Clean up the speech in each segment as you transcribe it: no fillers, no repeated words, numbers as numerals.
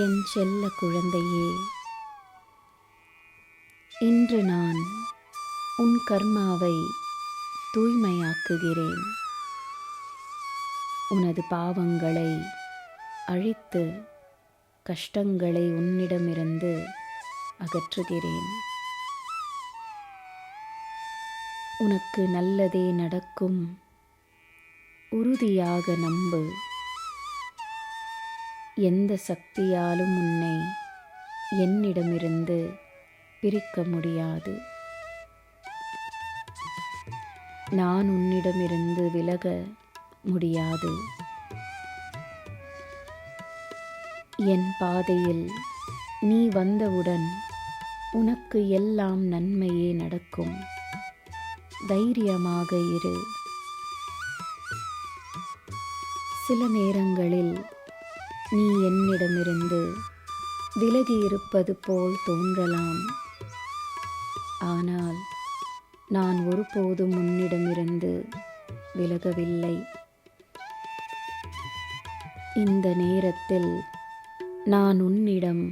என் செல்ல குழந்தையே, இன்று நான் உன் கர்மாவை தூய்மையாக்குகிறேன். உனது பாவங்களை அழித்து கஷ்டங்களை உன்னிடமிருந்து அகற்றுகிறேன். உனக்கு நல்லதே நடக்கும். உறுதியாக நம்பு. எந்த சக்தியாலும் உன்னை என்னிடமிருந்து பிரிக்க முடியாது. நான் உன்னிடமிருந்து விலக முடியாது. என் பாதையில் நீ வந்தவுடன் உனக்கு எல்லாம் நன்மையே நடக்கும். தைரியமாக இரு. சில நேரங்களில் நீ என்னிடமிருந்து விலகி இருப்பது போல் தோன்றலாம். ஆனால் நான் ஒருபோதும் உன்னிடமிருந்து விலகவில்லை. இந்த நேரத்தில் நான் உன்னிடம்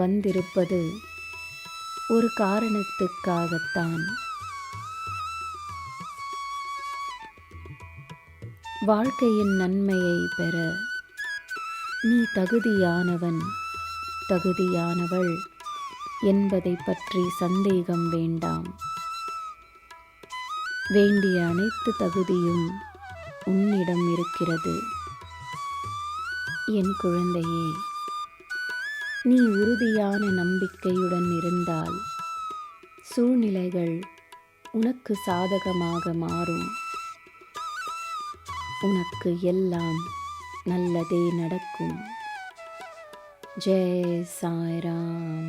வந்திருப்பது ஒரு காரணத்துக்காகத்தான். வாழ்க்கையின் நன்மையை பெற நீ தகுதியானவன், தகுதியானவள் என்பதை பற்றி சந்தேகம் வேண்டாம். வேண்டிய அனைத்து தகுதியும் உன்னிடம் இருக்கிறது. என் குழந்தையே, நீ உறுதியான நம்பிக்கையுடன் இருந்தால் சூழ்நிலைகள் உனக்கு சாதகமாக மாறும். உனக்கு எல்லாம் நல்லதே நடக்கும். ஜெய் சாய்ராம்.